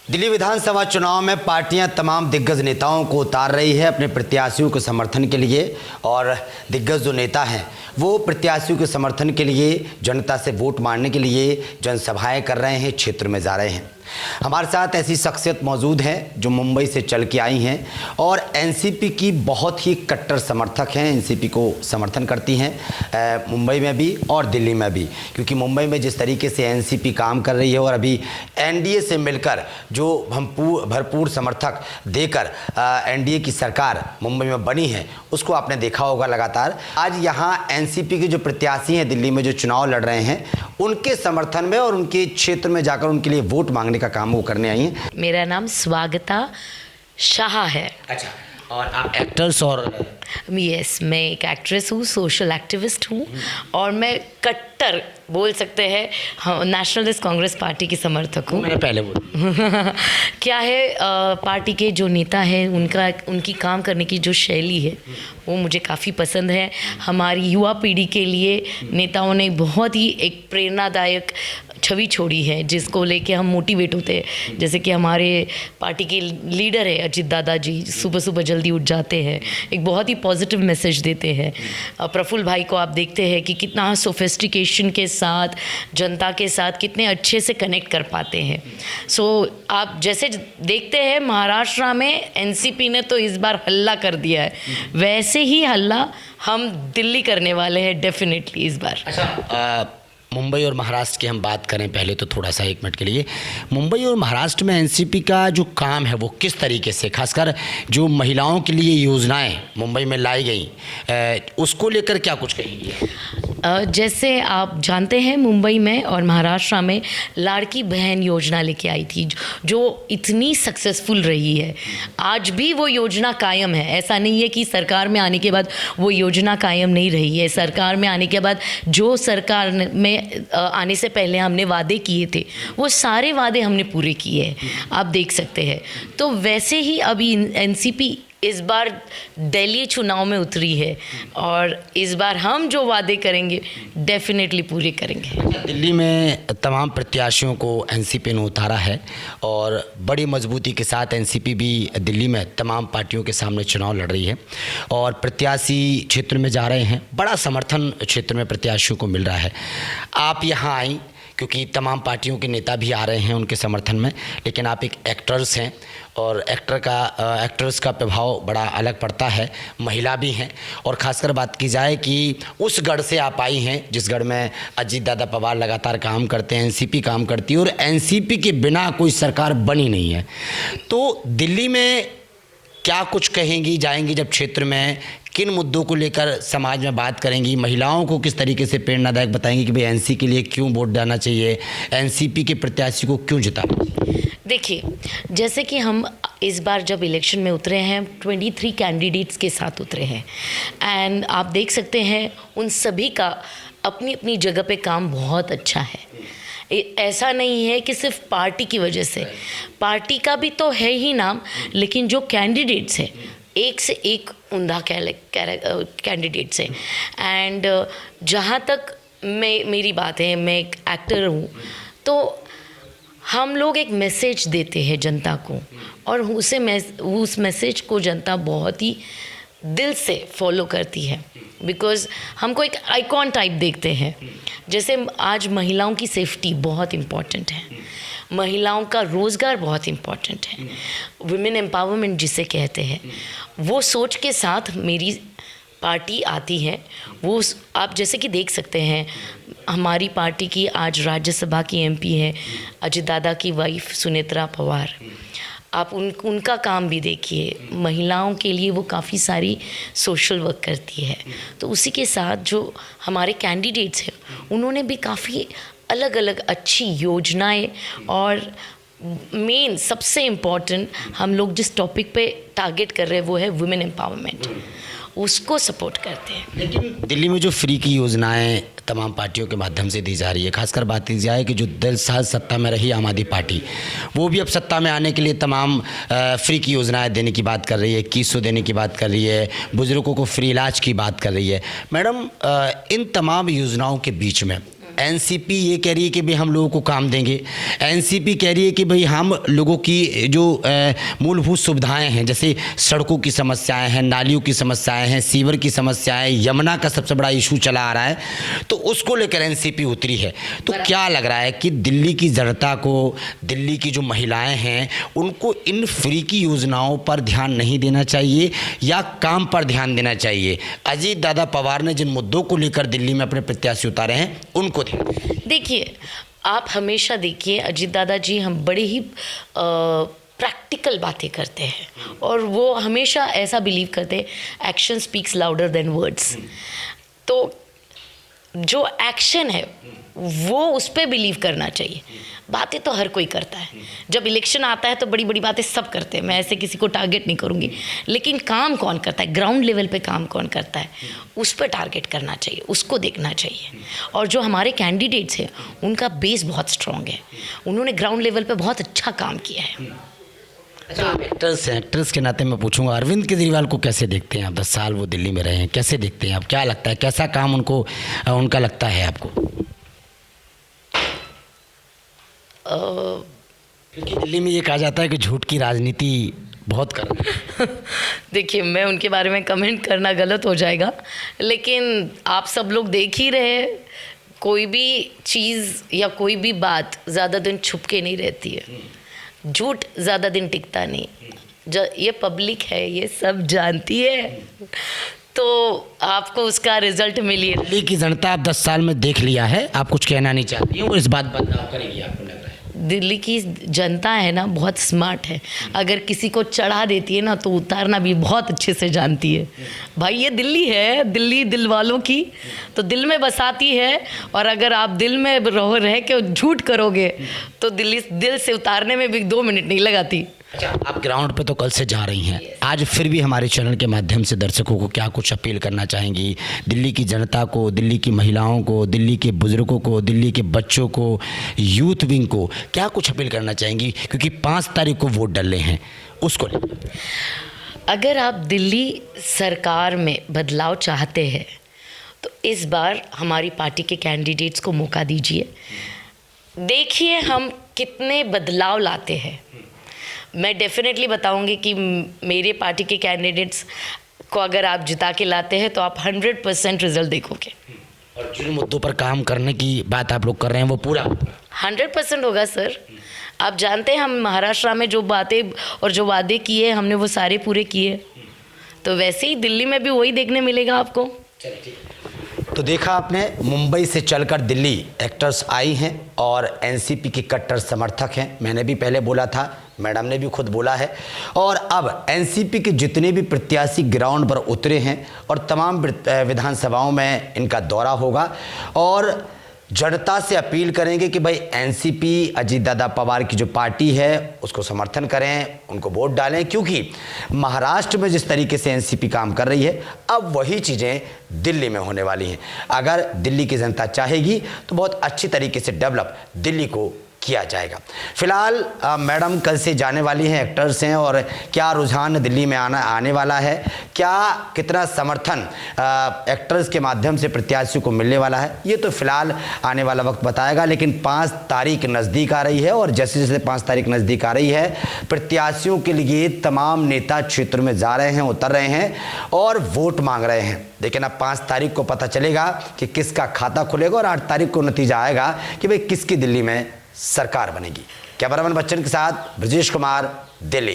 दिल्ली विधानसभा चुनाव में पार्टियां तमाम दिग्गज नेताओं को उतार रही है अपने प्रत्याशियों के समर्थन के लिए। और दिग्गज जो नेता हैं वो प्रत्याशियों के समर्थन के लिए जनता से वोट मांगने के लिए जनसभाएं कर रहे हैं, क्षेत्र में जा रहे हैं। हमारे साथ ऐसी शख्सियत मौजूद हैं जो मुंबई से चल के आई हैं और एनसीपी की बहुत ही कट्टर समर्थक हैं, एनसीपी को समर्थन करती हैं मुंबई में भी और दिल्ली में भी। क्योंकि मुंबई में जिस तरीके से एनसीपी काम कर रही है और अभी एनडीए से मिलकर जो हम भरपूर समर्थक देकर एनडीए की सरकार मुंबई में बनी है उसको आपने देखा होगा लगातार। आज यहाँ एनसीपी के जो प्रत्याशी हैं दिल्ली में जो चुनाव लड़ रहे हैं उनके समर्थन में और उनके क्षेत्र में जाकर उनके लिए वोट मांगने का काम वो करने आई हैं। मेरा नाम स्वागता शाह है। अच्छा, और आप एक्टर्स और यस, मैं एक एक्ट्रेस हूँ, सोशल एक्टिविस्ट हूँ और मैं कट्टर बोल सकते हैं नेशनलिस्ट कांग्रेस पार्टी की समर्थक हूँ। मैंने पहले बोला क्या है, पार्टी के जो नेता हैं उनकी काम करने की जो शैली है वो मुझे काफ़ी पसंद है। हमारी युवा पीढ़ी के लिए नेताओं ने बहुत ही एक प्रेरणादायक छवि छोड़ी है जिसको लेके हम मोटिवेट होते हैं। जैसे कि हमारे पार्टी के लीडर है अजीत दादा जी, सुबह सुबह जल्दी उठ जाते हैं, एक बहुत ही पॉजिटिव मैसेज देते हैं। प्रफुल्ल भाई को आप देखते हैं कि कितना सोफिस्टिकेशन के साथ जनता के साथ कितने अच्छे से कनेक्ट कर पाते हैं। आप जैसे देखते हैं महाराष्ट्र में एनसीपी ने तो इस बार हल्ला कर दिया है, वैसे ही हल्ला हम दिल्ली करने वाले हैं डेफिनेटली इस बार। अच्छा, मुंबई और महाराष्ट्र की हम बात करें पहले तो थोड़ा सा 1 मिनट के लिए। मुंबई और महाराष्ट्र में एनसीपी का जो काम है वो किस तरीके से, खासकर जो महिलाओं के लिए योजनाएं मुंबई में लाई गई उसको लेकर क्या कुछ कहेंगे? जैसे आप जानते हैं मुंबई में और महाराष्ट्र में लाड़की बहन योजना लेके आई थी जो इतनी सक्सेसफुल रही है। आज भी वो योजना कायम है, ऐसा नहीं है कि सरकार में आने के बाद वो योजना कायम नहीं रही है। सरकार में आने के बाद जो सरकार में आने से पहले हमने वादे किए थे वो सारे वादे हमने पूरे किए हैं, आप देख सकते हैं। तो वैसे ही अभी एनसीपी इस बार दिल्ली चुनाव में उतरी है और इस बार हम जो वादे करेंगे डेफिनेटली पूरे करेंगे। दिल्ली में तमाम प्रत्याशियों को एनसीपी ने उतारा है और बड़ी मजबूती के साथ एनसीपी भी दिल्ली में तमाम पार्टियों के सामने चुनाव लड़ रही है और प्रत्याशी क्षेत्र में जा रहे हैं। बड़ा समर्थन क्षेत्र में प्रत्याशियों को मिल रहा है। आप यहाँ आई क्योंकि तमाम पार्टियों के नेता भी आ रहे हैं उनके समर्थन में, लेकिन आप एक एक्टर्स हैं और एक्टर्स का प्रभाव बड़ा अलग पड़ता है, महिला भी हैं। और ख़ासकर बात की जाए कि उस गढ़ से आप आई हैं जिस गढ़ में अजीत दादा पवार लगातार काम करते हैं, एनसीपी काम करती है और एनसीपी के बिना कोई सरकार बनी नहीं है। तो दिल्ली में क्या कुछ कहेंगी, जाएंगी जब क्षेत्र में, किन मुद्दों को लेकर समाज में बात करेंगी, महिलाओं को किस तरीके से प्रेरणादायक बताएंगी कि भाई एनसी के लिए क्यों वोट डालना चाहिए, एनसीपी के प्रत्याशी को क्यों जिताना? देखिए, जैसे कि हम इस बार जब इलेक्शन में उतरे हैं 23 कैंडिडेट्स के साथ उतरे हैं एंड आप देख सकते हैं उन सभी का अपनी अपनी जगह पे काम बहुत अच्छा है। ऐसा नहीं है कि सिर्फ पार्टी की वजह से, पार्टी का भी तो है ही नाम, लेकिन जो कैंडिडेट्स हैं एक से एक उम्दा कैंडिडेट्स हैं। एंड जहाँ तक मेरी बात है, मैं एक एक्टर हूँ, तो हम लोग एक मैसेज देते हैं जनता को और उस मैसेज को जनता बहुत ही दिल से फॉलो करती है बिकॉज़ हमको एक आइकॉन टाइप देखते हैं। जैसे आज महिलाओं की सेफ्टी बहुत इम्पॉर्टेंट है, महिलाओं का रोज़गार बहुत इम्पॉर्टेंट है, वुमेन एम्पावरमेंट जिसे कहते हैं, वो सोच के साथ मेरी पार्टी आती है। वो आप जैसे कि देख सकते हैं हमारी पार्टी की आज राज्यसभा की एमपी है अजीत दादा की वाइफ सुनेत्रा पवार। आप उनका काम भी देखिए, महिलाओं के लिए वो काफ़ी सारी सोशल वर्क करती है। तो उसी के साथ जो हमारे कैंडिडेट्स हैं उन्होंने भी काफ़ी अलग अलग अच्छी योजनाएं और मेन सबसे इम्पॉर्टेंट हम लोग जिस टॉपिक पे टारगेट कर रहे हैं वो है वुमेन एम्पावरमेंट, उसको सपोर्ट करते हैं। लेकिन दिल्ली में जो फ्री की योजनाएं तमाम पार्टियों के माध्यम से दी जा रही है, खासकर बात की जाए कि जो 10 साल सत्ता में रही आम आदमी पार्टी, वो भी अब सत्ता में आने के लिए तमाम फ्री की योजनाएं देने की बात कर रही है, 2100 देने की बात कर रही है, बुजुर्गों को फ्री इलाज की बात कर रही है। मैडम, इन तमाम योजनाओं के बीच में एनसीपी ये कह रही है कि भाई हम लोगों को काम देंगे, एनसीपी कह रही है कि भाई हम लोगों की जो मूलभूत सुविधाएं हैं, जैसे सड़कों की समस्याएं हैं, नालियों की समस्याएं हैं, सीवर की समस्याएं, यमुना का सबसे बड़ा इशू चला आ रहा है, तो उसको लेकर एनसीपी उतरी है। तो क्या लग रहा है कि दिल्ली की जनता को, दिल्ली की जो महिलाएं हैं, उनको इन फ्री की योजनाओं पर ध्यान नहीं देना चाहिए या काम पर ध्यान देना चाहिए? अजीत दादा पवार ने जिन मुद्दों को लेकर दिल्ली में अपने प्रत्याशी उतारे हैं उनको देखिए, आप हमेशा देखिए अजीत दादा जी हम बड़े ही प्रैक्टिकल बातें करते हैं और वो हमेशा ऐसा बिलीव करते हैं action speaks louder than words. तो जो एक्शन है वो उस पर बिलीव करना चाहिए। बातें तो हर कोई करता है, जब इलेक्शन आता है तो बड़ी बड़ी बातें सब करते हैं, मैं ऐसे किसी को टारगेट नहीं करूँगी, लेकिन काम कौन करता है, ग्राउंड लेवल पे काम कौन करता है, उस पर टारगेट करना चाहिए, उसको देखना चाहिए। और जो हमारे कैंडिडेट्स हैं उनका बेस बहुत स्ट्रॉन्ग है, उन्होंने ग्राउंड लेवल पे बहुत अच्छा काम किया है। अच्छा, एक्टर्स के नाते मैं पूछूंगा, अरविंद केजरीवाल को कैसे देखते हैं आप? 10 साल वो दिल्ली में रहे हैं, कैसे देखते हैं आप? क्या लगता है, कैसा काम उनका लगता है आपको? क्योंकि दिल्ली में ये कहा जाता है कि झूठ की राजनीति बहुत कर रहे हैं। देखिए, मैं उनके बारे में कमेंट करना गलत हो जाएगा, लेकिन आप सब लोग देख ही रहे हैं, कोई भी चीज़ या कोई भी बात ज़्यादा दिन छुप के नहीं रहती है, झूठ ज़्यादा दिन टिकता नहीं। ये पब्लिक है, ये सब जानती है, तो आपको उसका रिजल्ट मिली। दिल्ली की जनता आप 10 साल में देख लिया है, आप कुछ कहना नहीं चाहती हैं, वो इस बात बदलाव करेगी आपको लग रहा है? दिल्ली की जनता है ना बहुत स्मार्ट है, अगर किसी को चढ़ा देती है ना तो उतारना भी बहुत अच्छे से जानती है। भाई ये दिल्ली है, दिल्ली दिल वालों की, तो दिल में बसाती है, और अगर आप दिल में रह के झूठ करोगे तो दिल्ली दिल से उतारने में भी 2 मिनट नहीं लगाती। अच्छा, आप ग्राउंड पे तो कल से जा रही हैं, आज फिर भी हमारे चैनल के माध्यम से दर्शकों को क्या कुछ अपील करना चाहेंगी? दिल्ली की जनता को, दिल्ली की महिलाओं को, दिल्ली के बुजुर्गों को, दिल्ली के बच्चों को, यूथ विंग को क्या कुछ अपील करना चाहेंगी? क्योंकि 5 तारीख को वोट डलने हैं, उसको लेकर। अगर आप दिल्ली सरकार में बदलाव चाहते हैं तो इस बार हमारी पार्टी के कैंडिडेट्स को मौका दीजिए, देखिए हम कितने बदलाव लाते हैं। मैं डेफिनेटली बताऊंगी कि मेरे पार्टी के कैंडिडेट्स को अगर आप जिता के लाते हैं तो आप 100% रिजल्ट देखोगे। और जिन मुद्दों पर काम करने की बात आप लोग कर रहे हैं वो पूरा 100% होगा सर। आप जानते हैं हम महाराष्ट्र में जो बातें और जो वादे किए हमने वो सारे पूरे किए, तो वैसे ही दिल्ली में भी वही देखने मिलेगा आपको। तो देखा आपने, मुंबई से चलकर दिल्ली एक्टर्स आई हैं और एनसीपी की कट्टर समर्थक हैं। मैंने भी पहले बोला था, मैडम ने भी खुद बोला है, और अब एनसीपी के जितने भी प्रत्याशी ग्राउंड पर उतरे हैं और तमाम विधानसभाओं में इनका दौरा होगा और जनता से अपील करेंगे कि भाई एनसीपी अजीत दादा पवार की जो पार्टी है उसको समर्थन करें, उनको वोट डालें, क्योंकि महाराष्ट्र में जिस तरीके से एनसीपी काम कर रही है अब वही चीज़ें दिल्ली में होने वाली हैं। अगर दिल्ली की जनता चाहेगी तो बहुत अच्छी तरीके से डेवलप दिल्ली को किया जाएगा। फिलहाल मैडम कल से जाने वाली हैं, एक्टर्स हैं, और क्या रुझान दिल्ली में आने वाला है, क्या कितना समर्थन एक्टर्स के माध्यम से प्रत्याशियों को मिलने वाला है, ये तो फिलहाल आने वाला वक्त बताएगा। लेकिन 5 तारीख नज़दीक आ रही है और जैसे जैसे 5 तारीख नज़दीक आ रही है प्रत्याशियों के लिए तमाम नेता क्षेत्र में जा रहे हैं, उतर रहे हैं और वोट मांग रहे हैं। लेकिन अब 5 तारीख को पता चलेगा कि किसका खाता खुलेगा और 8 तारीख को नतीजा आएगा कि भाई किसकी दिल्ली में सरकार बनेगी। कैमरामैन बच्चन के साथ ब्रजेश कुमार, दिल्ली।